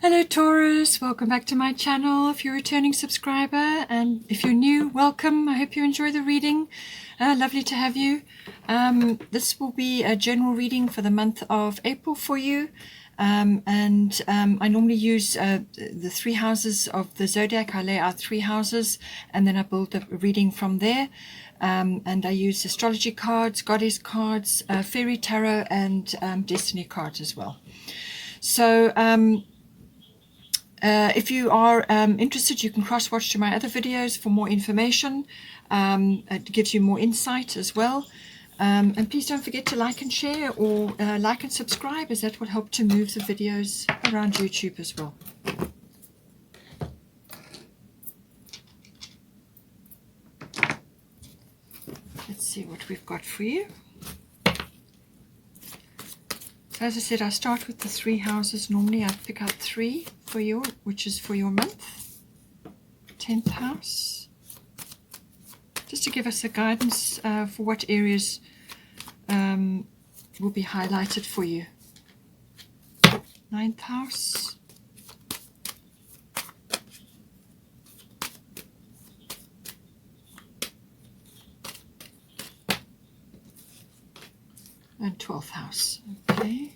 Hello Taurus, welcome back to my channel if you're a returning subscriber, and if you're new, welcome. I hope you enjoy the reading. Lovely to have you. This will be a general reading for the month of April for you, I normally use the three houses of the zodiac. I lay out three houses and then I build a reading from there. And I use astrology cards, goddess cards, fairy tarot, and destiny cards as well. So if you are interested, you can cross-watch to my other videos for more information. It gives you more insight as well. And please don't forget to like and share, or like and subscribe, as that will help to move the videos around YouTube as well. Let's see what we've got for you. So as I said, I start with the three houses. Normally I pick out three for you, which is for your month. 10th house. Just to give us a guidance for what areas will be highlighted for you. 9th house. And 12th house. Okay.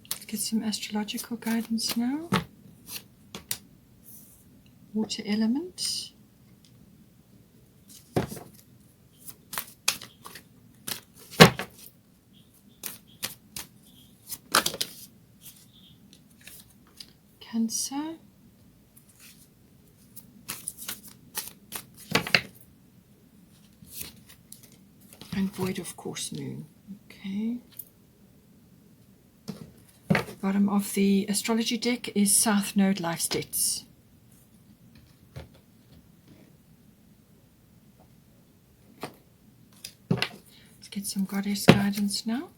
Let's get some astrological guidance now. Water element. Cancer. And void, of course, moon. Okay. Bottom of the astrology deck is South Node life states. Let's get some goddess guidance now.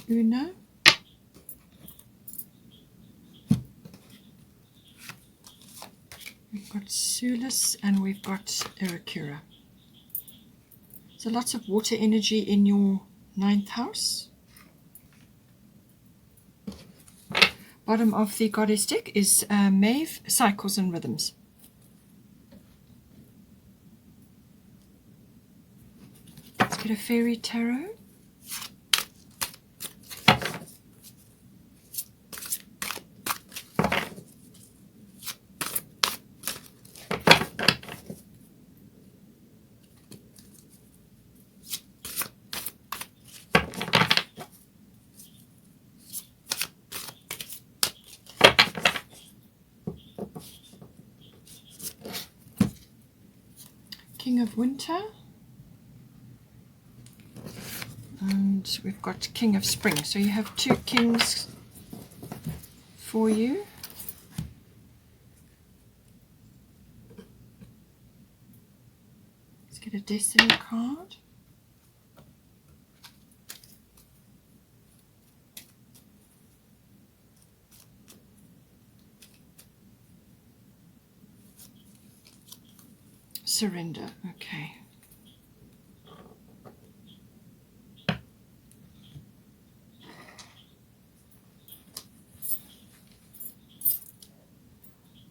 Una. We've got Solus and we've got Ericura. So lots of water energy in your 9th house. Bottom of the goddess deck is Maeve, cycles and rhythms. Let's get a fairy tarot. King of Winter, and we've got King of Spring. So you have two kings for you. Let's get a destiny card. Surrender. Okay.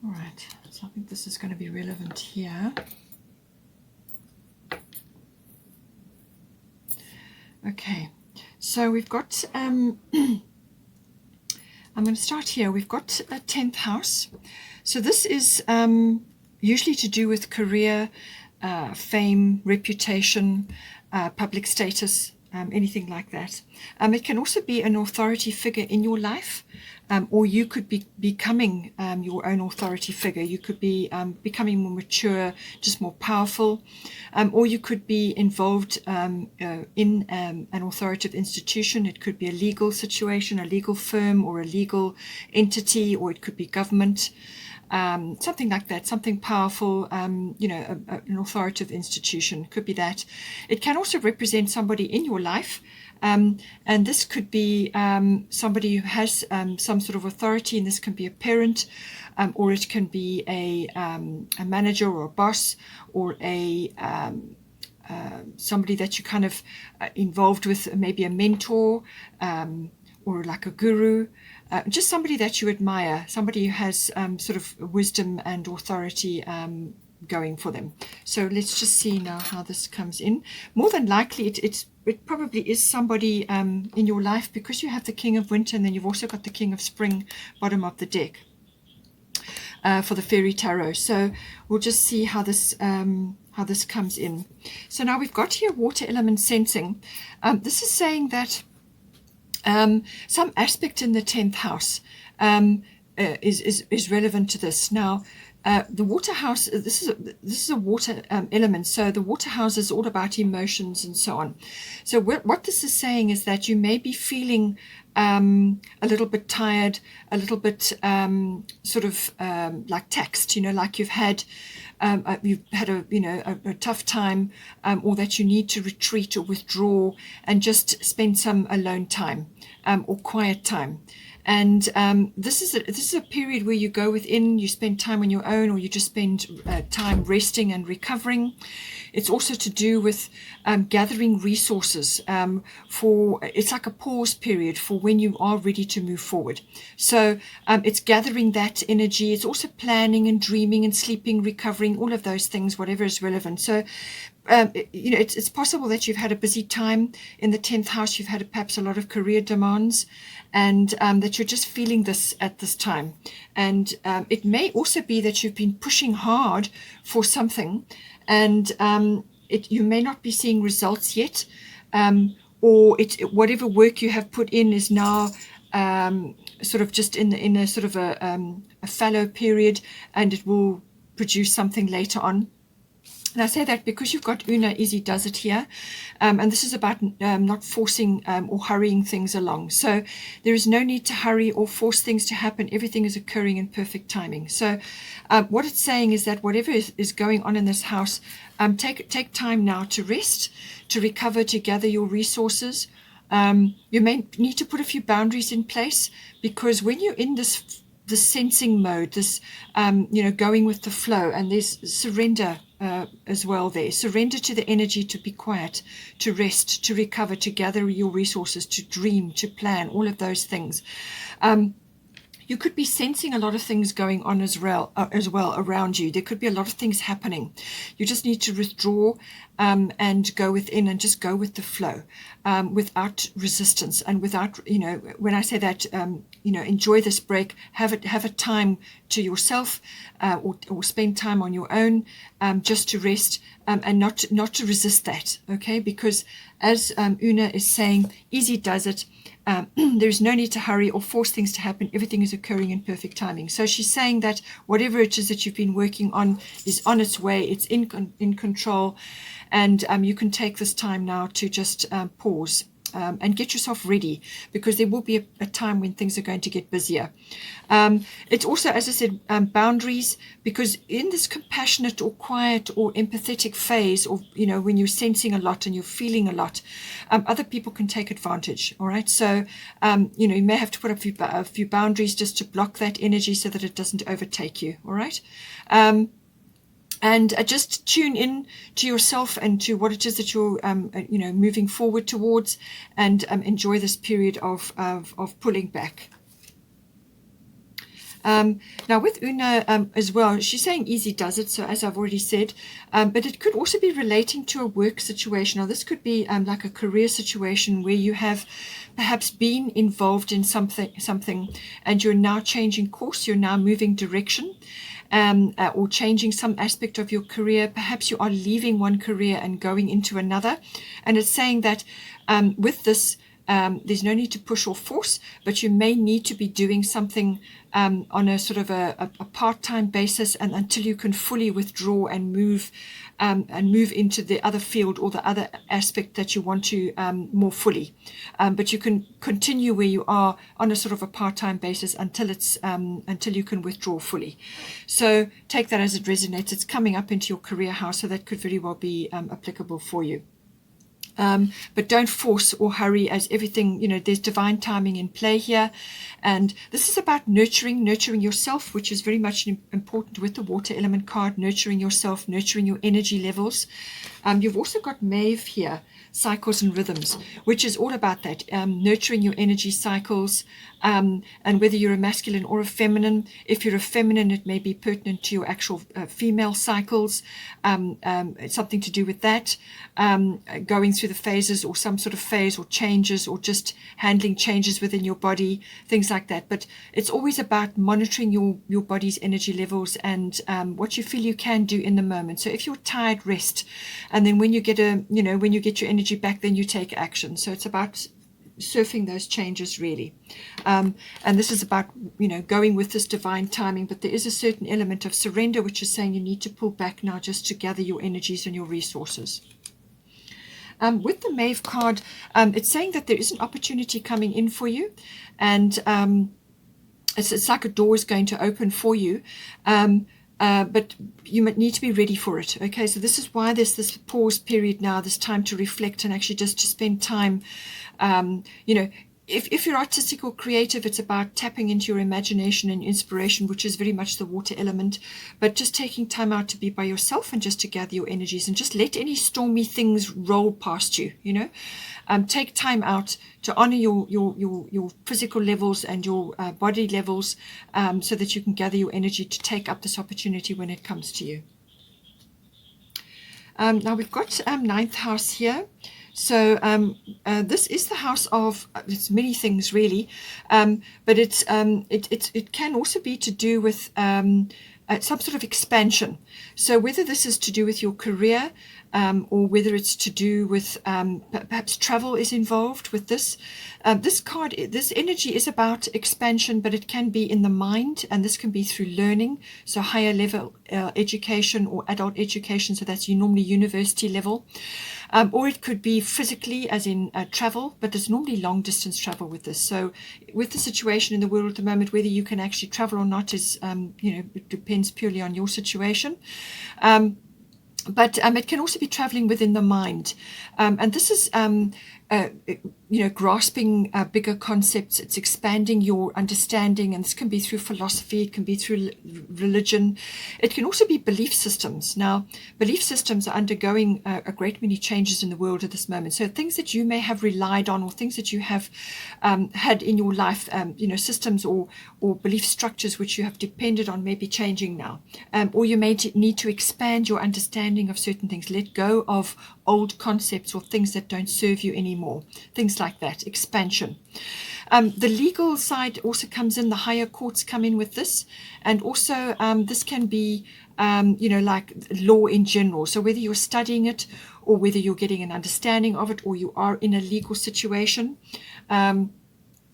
All right. So I think this is going to be relevant here. Okay. So we've got I'm going to start here. We've got a 10th house. So this is usually to do with career, fame, reputation, public status, anything like that. It can also be an authority figure in your life, or you could be becoming your own authority figure. You could be becoming more mature, just more powerful, or you could be involved in an authoritative institution. It could be a legal situation, a legal firm, or a legal entity, or it could be government. something like that, something powerful, you know, an authoritative institution. Could be that. It can also represent somebody in your life. And this could be somebody who has some sort of authority, and this can be a parent, or it can be a manager or a boss, or a somebody that you kind of involved with, maybe a mentor, or like a guru, just somebody that you admire, somebody who has sort of wisdom and authority going for them. So let's just see now how this comes in. More than likely, it probably is somebody in your life, because you have the King of Winter, and then you've also got the King of Spring bottom of the deck for the Fairy Tarot. So we'll just see how this comes in. So now we've got here water element sensing. This is saying that some aspect in the 10th house is relevant to this. Now, the water house, this is a water element, so the water house is all about emotions and so on. So what this is saying is that you may be feeling a little bit tired, a little bit sort of like taxed, you know, like you've had a tough time, or that you need to retreat or withdraw and just spend some alone time or quiet time. And this is a period where you go within, you spend time on your own, or you just spend time resting and recovering. It's also to do with gathering resources it's like a pause period for when you are ready to move forward. So it's gathering that energy. It's also planning and dreaming and sleeping, recovering, all of those things, whatever is relevant. So you know, it's possible that you've had a busy time in the 10th house. You've had perhaps a lot of career demands, and that you're just feeling this at this time. And it may also be that you've been pushing hard for something, and you may not be seeing results yet, or whatever work you have put in is now sort of just in a sort of a fallow period, and it will produce something later on. And I say that because you've got Una Easy Does It here, and this is about not forcing or hurrying things along. So there is no need to hurry or force things to happen. Everything is occurring in perfect timing. So what it's saying is that whatever is going on in this house, take time now to rest, to recover, to gather your resources. You may need to put a few boundaries in place, because when you're in this sensing mode, this going with the flow, and there's surrender as well there. Surrender to the energy to be quiet, to rest, to recover, to gather your resources, to dream, to plan, all of those things. You could be sensing a lot of things going on as well around you. There could be a lot of things happening. You just need to withdraw and go within and just go with the flow, without resistance and without, when I say that, enjoy this break, have a time to yourself, or spend time on your own, just to rest, and not to resist that, okay? Because as Una is saying, easy does it. There's no need to hurry or force things to happen. Everything is occurring in perfect timing. So she's saying that whatever it is that you've been working on is on its way. It's in control, and you can take this time now to just pause and get yourself ready, because there will be a time when things are going to get busier. It's also, as I said, boundaries, because in this compassionate or quiet or empathetic phase, or when you're sensing a lot and you're feeling a lot, other people can take advantage. All right, so you may have to put up a few boundaries just to block that energy so that it doesn't overtake you. All right. And just tune in to yourself and to what it is that you're, moving forward towards, and enjoy this period of pulling back. Now with Una as well, she's saying easy does it, so as I've already said, but it could also be relating to a work situation. Now this could be like a career situation where you have perhaps been involved in something and you're now changing course, you're now moving direction. Or changing some aspect of your career. Perhaps you are leaving one career and going into another. And it's saying that with this, There's no need to push or force, but you may need to be doing something on a sort of a part-time basis, and until you can fully withdraw and move into the other field or the other aspect that you want to more fully. But you can continue where you are on a sort of a part-time basis until you can withdraw fully. So take that as it resonates. It's coming up into your career house, so that could very well be applicable for you. But don't force or hurry, as everything, there's divine timing in play here. And this is about nurturing yourself, which is very much important with the water element card, nurturing yourself, nurturing your energy levels. You've also got Maeve here, cycles and rhythms, which is all about that, nurturing your energy cycles, and whether you're a masculine or a feminine. If you're a feminine, it may be pertinent to your actual female cycles, something to do with that, going through the phases or some sort of phase or changes, or just handling changes within your body, things like that. But it's always about monitoring your body's energy levels and what you feel you can do in the moment. So if you're tired, rest, and then when you get your energy back, then you take action. So it's about surfing those changes, really. And this is about going with this divine timing, but there is a certain element of surrender, which is saying you need to pull back now just to gather your energies and your resources. With the Maeve card, it's saying that there is an opportunity coming in for you, and it's like a door is going to open for you, but you need to be ready for it. Okay, so this is why there's this pause period now, this time to reflect and actually just to spend time. If you're artistic or creative, it's about tapping into your imagination and inspiration, which is very much the water element, but just taking time out to be by yourself and just to gather your energies and just let any stormy things roll past you. Take time out to honor your physical levels and your body levels, so that you can gather your energy to take up this opportunity when it comes to you. Now we've got 9th house here. So this is the house of, it's many things really, but it can also be to do with some sort of expansion. So whether this is to do with your career, or whether it's to do with perhaps travel is involved with this. This card, this energy is about expansion, but it can be in the mind, and this can be through learning, so higher level education or adult education, so that's normally university level. Or it could be physically, as in travel, but there's normally long distance travel with this. So with the situation in the world at the moment, whether you can actually travel or not is, it depends purely on your situation. But it can also be traveling within the mind. And this is, grasping bigger concepts. It's expanding your understanding, and this can be through philosophy, it can be through religion. It can also be belief systems. Now, belief systems are undergoing a great many changes in the world at this moment. So things that you may have relied on, or things that you have had in your life, systems or belief structures which you have depended on, may be changing now. Or you may need to expand your understanding of certain things, let go of old concepts or things that don't serve you anymore. Things like that, expansion. The legal side also comes in, the higher courts come in with this, and also this can be, like law in general. So whether you're studying it, or whether you're getting an understanding of it, or you are in a legal situation,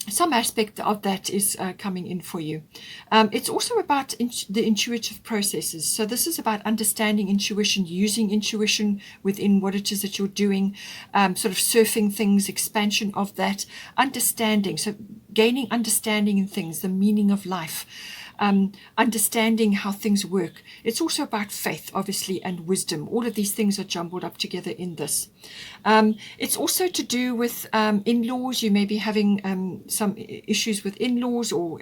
some aspect of that is coming in for you. It's also about the intuitive processes. So this is about understanding intuition, using intuition within what it is that you're doing, sort of surfing things, expansion of that, understanding. So gaining understanding in things, the meaning of life, understanding how things work. It's also about faith, obviously, and wisdom. All of these things are jumbled up together in this. It's also to do with in-laws. You may be having some issues with in-laws, or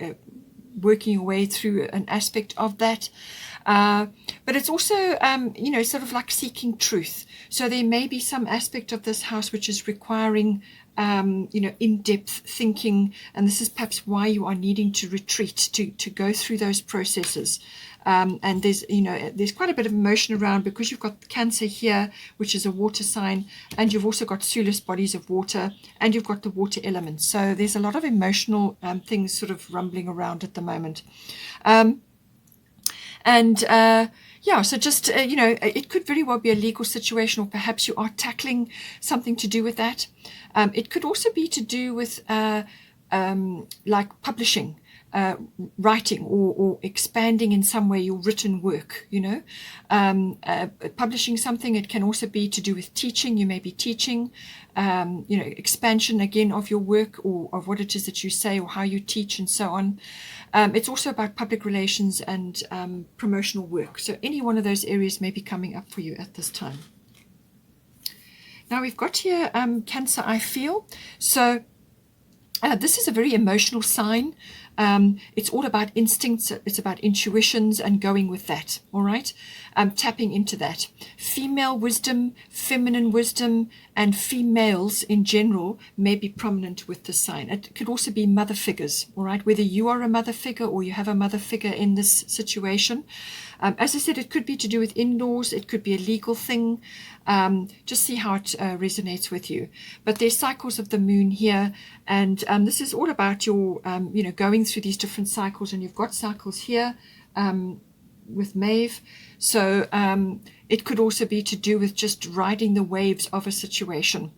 working your way through an aspect of that. But it's also, sort of like seeking truth. So there may be some aspect of this house which is requiring in-depth thinking, and this is perhaps why you are needing to retreat, to go through those processes. And there's quite a bit of emotion around, because you've got Cancer here, which is a water sign, and you've also got Sulis, bodies of water, and you've got the water element. So there's a lot of emotional things sort of rumbling around at the moment. Yeah, so just, it could very well be a legal situation, or perhaps you are tackling something to do with that. It could also be to do with like publishing, writing, or expanding in some way your written work, publishing something. It can also be to do with teaching. You may be teaching, expansion again of your work, or of what it is that you say, or how you teach, and so on. It's also about public relations and promotional work. So any one of those areas may be coming up for you at this time. Now we've got here Cancer, I feel. So this is a very emotional sign. It's all about instincts. It's about intuitions and going with that. All right. Tapping into that. Female wisdom, feminine wisdom, and females in general may be prominent with the sign. It could also be mother figures. All right. Whether you are a mother figure or you have a mother figure in this situation. As I said, it could be to do with in-laws. It could be a legal thing. Just see how it resonates with you. But there's cycles of the moon here, and this is all about your, going through these different cycles. And you've got cycles here with Maeve. So it could also be to do with just riding the waves of a situation.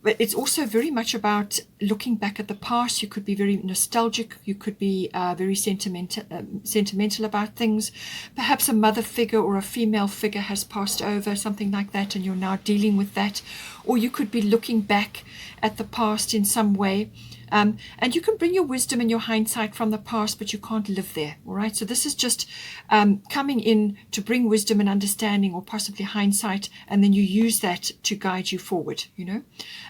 But it's also very much about looking back at the past. You could be very nostalgic. You could be very sentimental about things. Perhaps a mother figure or a female figure has passed over, something like that, and you're now dealing with that. Or you could be looking back at the past in some way. And you can bring your wisdom and your hindsight from the past, but you can't live there. All right. So this is just coming in to bring wisdom and understanding, or possibly hindsight, and then you use that to guide you forward.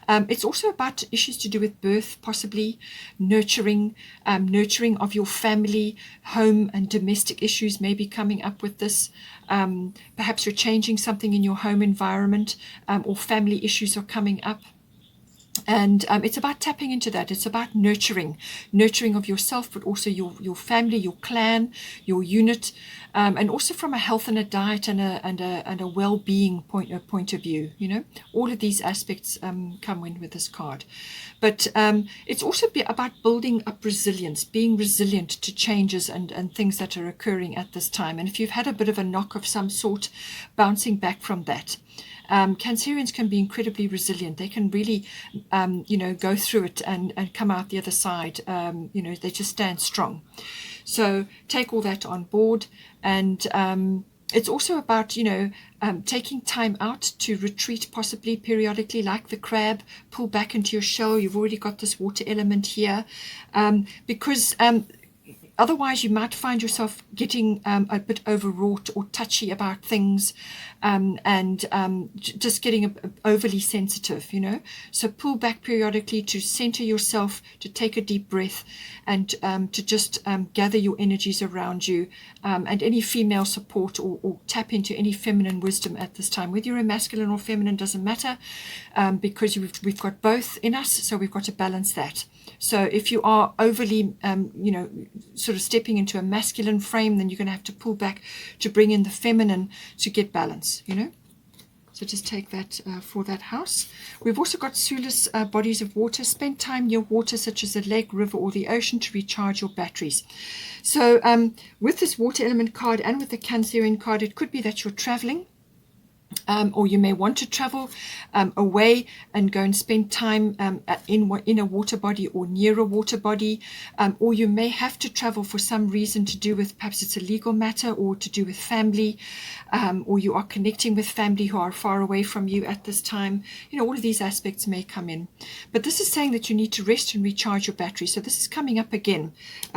It's also about issues to do with birth, possibly nurturing of your family, home, and domestic issues may be coming up with this. Perhaps you're changing something in your home environment, or family issues are coming up. And it's about tapping into that. It's about nurturing of yourself, but also your family, your clan, your unit, and also from a health and a diet and a well-being point of view. All of these aspects come in with this card. But it's also about building up resilience, being resilient to changes and things that are occurring at this time. And if you've had a bit of a knock of some sort, bouncing back from that. Cancerians can be incredibly resilient. They can really, go through it and come out the other side. They just stand strong. So take all that on board. And it's also about, taking time out to retreat, possibly periodically, like the crab, pull back into your shell. You've already got this water element here, because otherwise you might find yourself getting a bit overwrought or touchy about things, and just getting overly sensitive, So pull back periodically to center yourself, to take a deep breath, and to just gather your energies around you, and any female support, or tap into any feminine wisdom at this time. Whether you're a masculine or feminine doesn't matter, because we've got both in us, so we've got to balance that. So if you are overly, sort of stepping into a masculine frame, then you're going to have to pull back to bring in the feminine to get balance, So just take that for that house. We've also got Sulis, bodies of water. Spend time near water, such as a lake, river, or the ocean, to recharge your batteries. So with this water element card and with the Cancerian card, it could be that you're traveling. Or you may want to travel away and go and spend time in a water body or near a water body, or you may have to travel for some reason to do with, perhaps it's a legal matter, or to do with family, or you are connecting with family who are far away from you at this time. All of these aspects may come in, but this is saying that you need to rest and recharge your battery. So this is coming up again.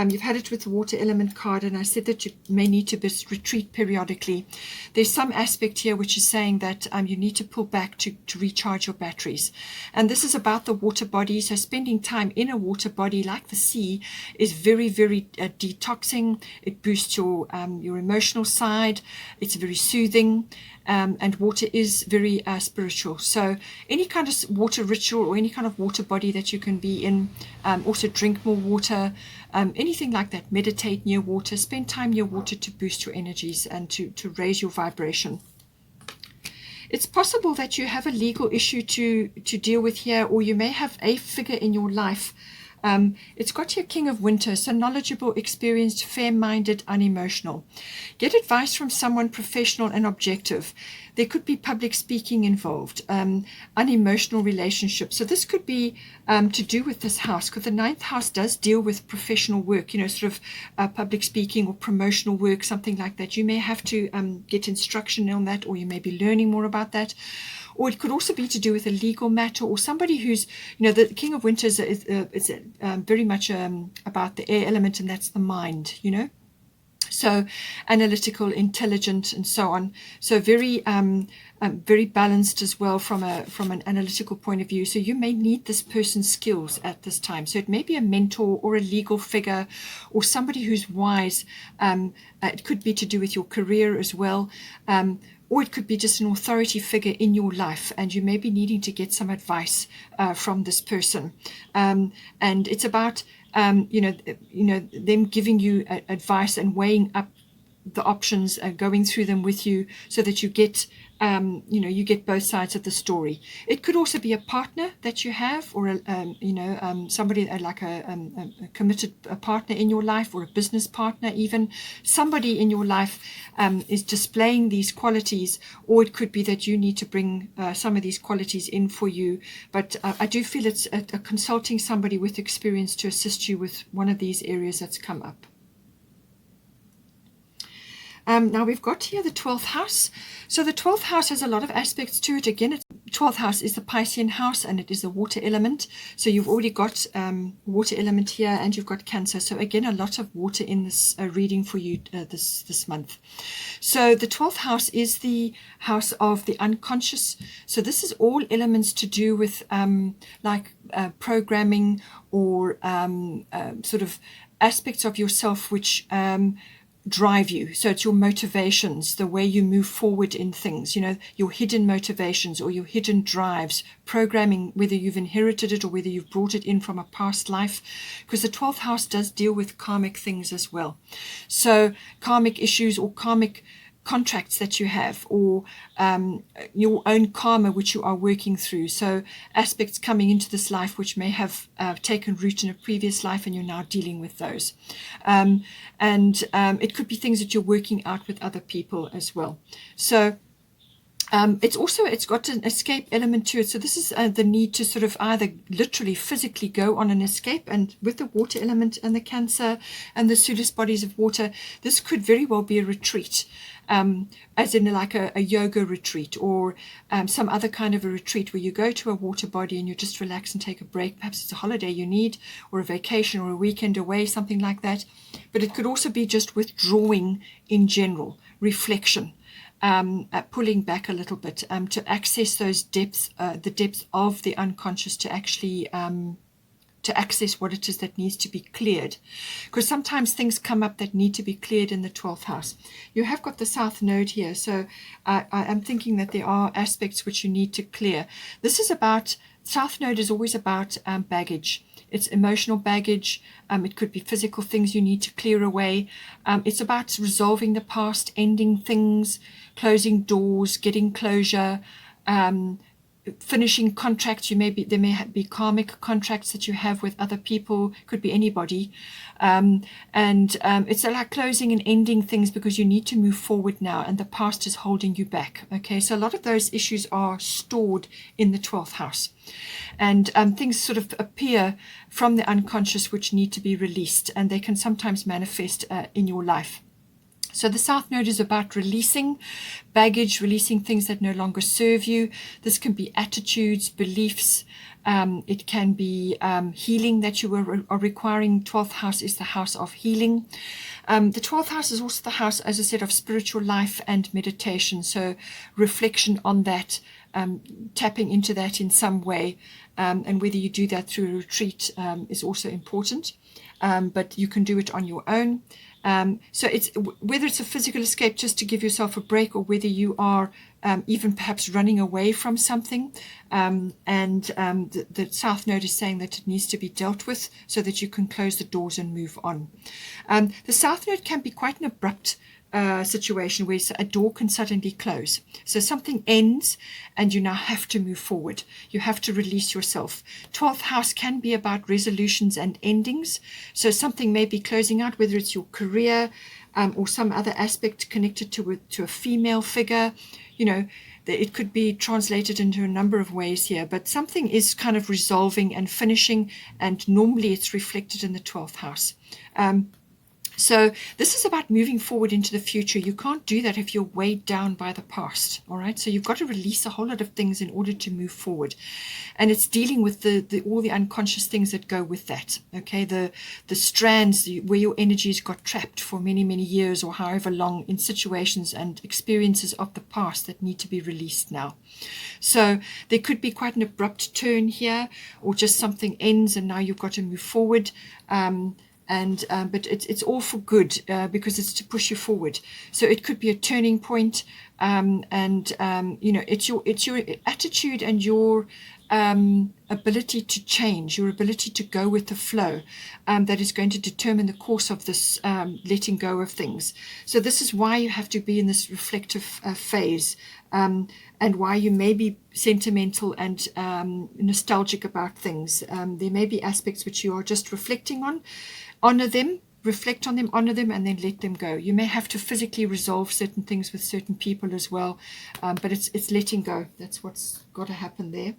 You've had it with the water element card, and I said that you may need to retreat periodically. There's some aspect here which is saying that you need to pull back to recharge your batteries. And this is about the water body. So spending time in a water body like the sea is very, very detoxing. It boosts your emotional side. It's very soothing. And water is very spiritual. So any kind of water ritual or any kind of water body that you can be in, also drink more water, anything like that. Meditate near water, spend time near water to boost your energies and to raise your vibration. It's possible that you have a legal issue to deal with here, or you may have a figure in your life It's got here King of Winter, so knowledgeable, experienced, fair-minded, unemotional. Get advice from someone professional and objective. There could be public speaking involved, unemotional relationships. So this could be to do with this house, because the ninth house does deal with professional work, sort of public speaking or promotional work, something like that. You may have to get instruction on that, or you may be learning more about that. Or it could also be to do with a legal matter, or somebody who's, the King of Winter is very much about the air element, and that's the mind, So analytical, intelligent, and so on. So very balanced as well from an analytical point of view. So you may need this person's skills at this time. So it may be a mentor or a legal figure or somebody who's wise. It could be to do with your career as well. Or it could be just an authority figure in your life, and you may be needing to get some advice from this person. And it's about them giving you advice and weighing up the options and going through them with you, so that you get you get both sides of the story. It could also be a partner that you have, or somebody like a committed partner in your life, or a business partner even. Somebody in your life is displaying these qualities, or it could be that you need to bring some of these qualities in for you. But I do feel it's a consulting somebody with experience to assist you with one of these areas that's come up. Now we've got here the 12th house. So the 12th house has a lot of aspects to it. Again, 12th house is the Piscean house, and it is a water element. So you've already got water element here, and you've got Cancer. So again, a lot of water in this reading for you this month. So the 12th house is the house of the unconscious. So this is all elements to do with programming, or sort of aspects of yourself which drive you. So it's your motivations, the way you move forward in things, your hidden motivations or your hidden drives, programming, whether you've inherited it or whether you've brought it in from a past life, because the 12th house does deal with karmic things as well. So karmic issues or karmic contracts that you have, or your own karma which you are working through. So aspects coming into this life which may have taken root in a previous life, and you're now dealing with those. And it could be things that you're working out with other people as well. So it's got an escape element to it. So this is the need to sort of either literally physically go on an escape, and with the water element and the Cancer and the Sulis bodies of water, this could very well be a retreat, as in like a yoga retreat, or some other kind of a retreat where you go to a water body and you just relax and take a break. Perhaps it's a holiday you need, or a vacation, or a weekend away, something like that. But it could also be just withdrawing in general, reflection. Pulling back a little bit to access those depths, the depths of the unconscious, to actually to access what it is that needs to be cleared. Because sometimes things come up that need to be cleared in the 12th house. You have got the South Node here, so I'm thinking that there are aspects which you need to clear. This is about, South Node is always about baggage. It's emotional baggage. It could be physical things you need to clear away. It's about resolving the past, ending things, closing doors, getting closure, finishing contracts. There may be karmic contracts that you have with other people. Could be anybody, and it's like closing and ending things because you need to move forward now, and the past is holding you back. Okay, so a lot of those issues are stored in the 12th house, and things sort of appear from the unconscious which need to be released, and they can sometimes manifest in your life. So the South Node is about releasing baggage, releasing things that no longer serve you. This can be attitudes, beliefs. It can be healing that you are requiring. 12th house is the house of healing. The 12th house is also the house, as I said, of spiritual life and meditation. So reflection on that, tapping into that in some way. And whether you do that through a retreat is also important. But you can do it on your own. So it's whether it's a physical escape just to give yourself a break, or whether you are even perhaps running away from something. The South Node is saying that it needs to be dealt with so that you can close the doors and move on. The South Node can be quite an abrupt situation where a door can suddenly close. So something ends and you now have to move forward. You have to release yourself. 12th house can be about resolutions and endings. So something may be closing out, whether it's your career or some other aspect connected to a female figure. You know, it could be translated into a number of ways here, but something is kind of resolving and finishing, and normally it's reflected in the 12th house. So this is about moving forward into the future. You can't do that if you're weighed down by the past, all right? So you've got to release a whole lot of things in order to move forward. And it's dealing with all the unconscious things that go with that, okay? The strands where your energies got trapped for many, many years or however long in situations and experiences of the past that need to be released now. So there could be quite an abrupt turn here, or just something ends and now you've got to move forward. But it's all for good, because it's to push you forward. So it could be a turning point, you know, it's your attitude and your ability to change, your ability to go with the flow, that is going to determine the course of this letting go of things. So this is why you have to be in this reflective phase, and why you may be sentimental and nostalgic about things. There may be aspects which you are just reflecting on. Honor them, reflect on them, honor them, and then let them go. You may have to physically resolve certain things with certain people as well, but it's letting go. That's what's got to happen there.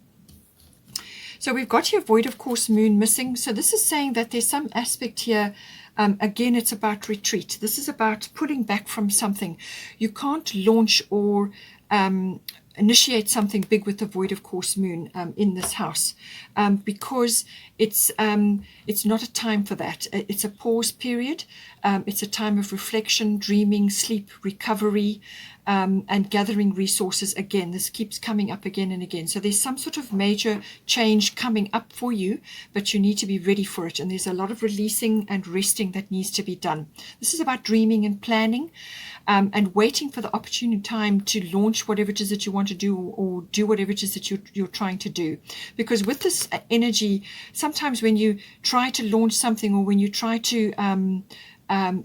So we've got here void of course moon missing. So this is saying that there's some aspect here. Again, it's about retreat. This is about pulling back from something. You can't launch or initiate something big with the void of course moon in this house, because it's not a time for that. It's a pause period. It's a time of reflection, dreaming, sleep, recovery, and gathering resources. Again, this keeps coming up again and again. So there's some sort of major change coming up for you, but you need to be ready for it. And there's a lot of releasing and resting that needs to be done. This is about dreaming and planning, and waiting for the opportune time to launch whatever it is that you want to do, or do whatever it is that you're trying to do. Because with this energy, sometimes when you try to launch something, or when you try to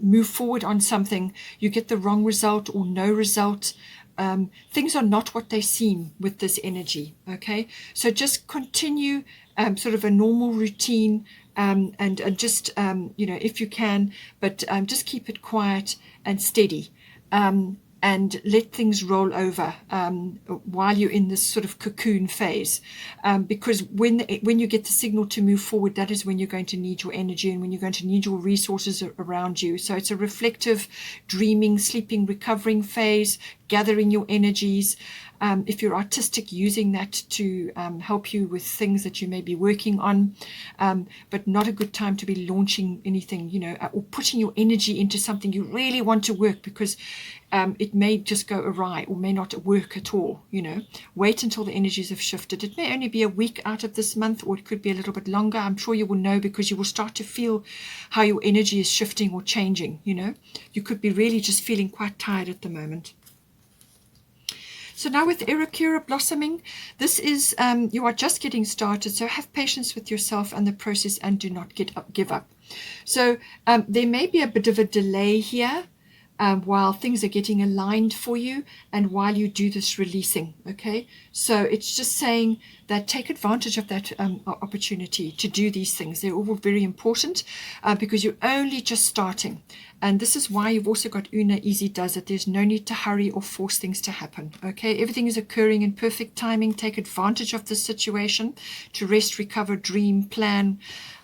move forward on something, you get the wrong result or no result. Things are not what they seem with this energy, okay? So just continue sort of a normal routine, and just, you know, if you can, but just keep it quiet and steady. And let things roll over while you're in this sort of cocoon phase, because when you get the signal to move forward, that is when you're going to need your energy and when you're going to need your resources around you. So it's a reflective, dreaming, sleeping, recovering phase, gathering your energies. If you're artistic, using that to help you with things that you may be working on, but not a good time to be launching anything, you know, or putting your energy into something you really want to work, because it may just go awry or may not work at all, you know. Wait until the energies have shifted. It may only be a week out of this month, or it could be a little bit longer. I'm sure you will know, because you will start to feel how your energy is shifting or changing, you know. You could be really just feeling quite tired at the moment. So now with Erukura blossoming, this is, you are just getting started, so have patience with yourself and the process, and do not give up. So there may be a bit of a delay here, while things are getting aligned for you and while you do this releasing, okay? So it's just saying that take advantage of that opportunity to do these things. They're all very important, because you're only just starting. And this is why you've also got Una Easy Does It. There's no need to hurry or force things to happen, okay? Everything is occurring in perfect timing. Take advantage of this situation to rest, recover, dream, plan,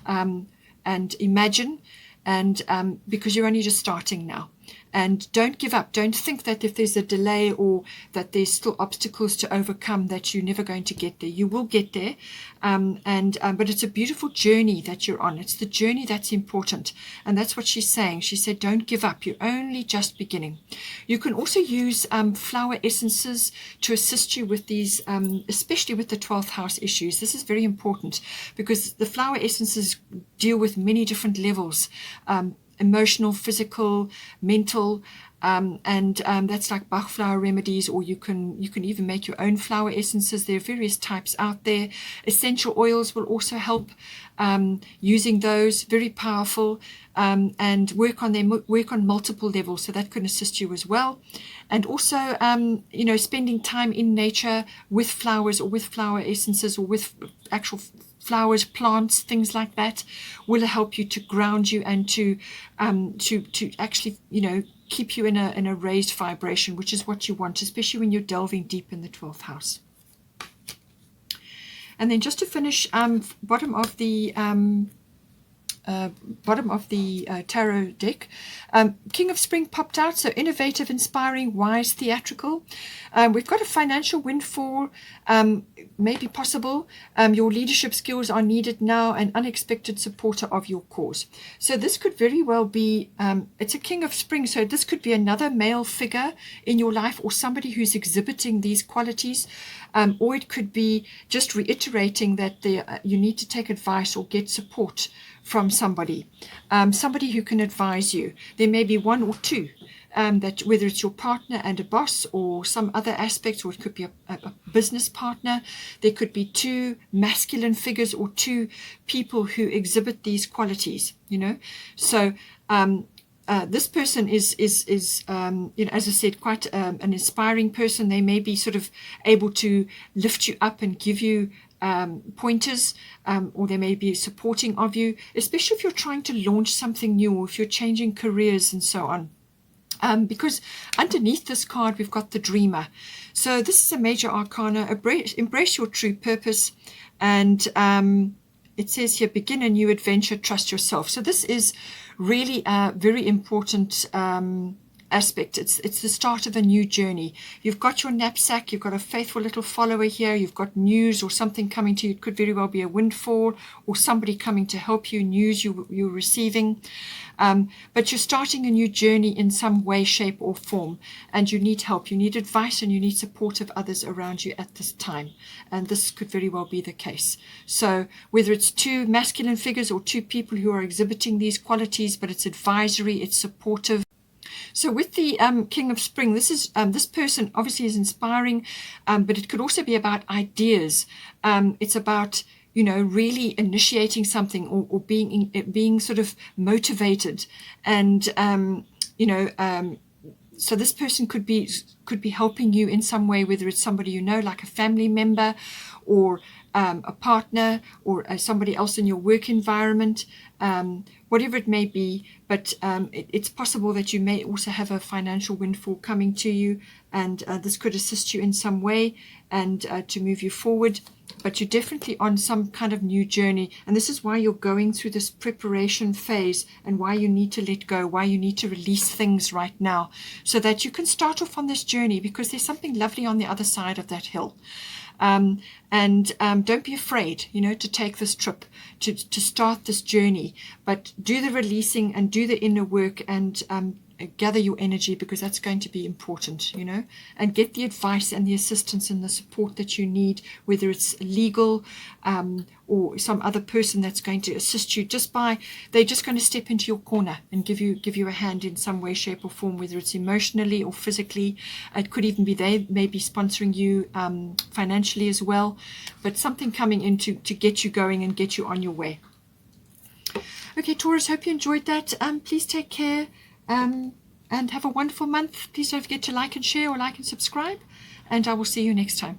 and imagine, and because you're only just starting now. And don't give up. Don't think that if there's a delay or that there's still obstacles to overcome, that you're never going to get there. You will get there. But it's a beautiful journey that you're on. It's the journey that's important. And that's what she's saying. She said, don't give up. You're only just beginning. You can also use flower essences to assist you with these, especially with the 12th house issues. This is very important, because the flower essences deal with many different levels, emotional, physical, mental, That's like Bach flower remedies, or you can even make your own flower essences. There are various types out there. Essential oils will also help, using those, very powerful, and work on multiple levels, so that can assist you as well. And also, spending time in nature with flowers, or with flower essences, or with actual flowers, plants, things like that, will help you to ground you and to actually, keep you in a raised vibration, which is what you want, especially when you're delving deep in the 12th house. And then just to finish, bottom of the tarot deck, King of Spring popped out, so innovative, inspiring, wise, theatrical. We've got a financial windfall, maybe possible. Your leadership skills are needed now, an unexpected supporter of your cause. So this could very well be, it's a King of Spring, so this could be another male figure in your life, or somebody who's exhibiting these qualities. Or it could be just reiterating that you need to take advice or get support from somebody who can advise you. There may be one or two, that whether it's your partner and a boss, or some other aspects, or it could be a business partner. There could be two masculine figures, or two people who exhibit these qualities, So this person is as I said, quite an inspiring person. They may be sort of able to lift you up and give you pointers, or they may be supporting of you, especially if you're trying to launch something new, or if you're changing careers and so on. Because underneath this card, we've got the Dreamer. So this is a major arcana. Embrace your true purpose. And it says here, begin a new adventure, trust yourself. So this is really a very important aspect. It's the start of a new journey. You've got your knapsack, you've got a faithful little follower here, you've got news or something coming to you. It could very well be a windfall, or somebody coming to help you, news you're receiving. But you're starting a new journey in some way, shape, or form, and you need help, you need advice, and you need support of others around you at this time. And this could very well be the case. So whether it's two masculine figures or two people who are exhibiting these qualities, but it's advisory, it's supportive. So with the King of Spring, this person obviously is inspiring, but it could also be about ideas. It's about really initiating something, or being sort of motivated, and so this person could be helping you in some way, whether it's somebody like a family member, or a partner, or somebody else in your work environment, whatever it may be. But it's possible that you may also have a financial windfall coming to you, and this could assist you in some way, and to move you forward. But you're definitely on some kind of new journey, and this is why you're going through this preparation phase, and why you need to let go, why you need to release things right now, so that you can start off on this journey, because there's something lovely on the other side of that hill. And don't be afraid, to take this trip, to start this journey, but do the releasing and do the inner work, and gather your energy, because that's going to be important, and get the advice and the assistance and the support that you need, whether it's legal, or some other person that's going to assist you. They're just going to step into your corner and give you a hand in some way, shape, or form, whether it's emotionally or physically. It could even be they may be sponsoring you financially as well, but something coming in to get you going and get you on your way. Okay, Taurus, hope you enjoyed that. Please take care, and have a wonderful month. Please don't forget to like and share, or like and subscribe, and I will see you next time.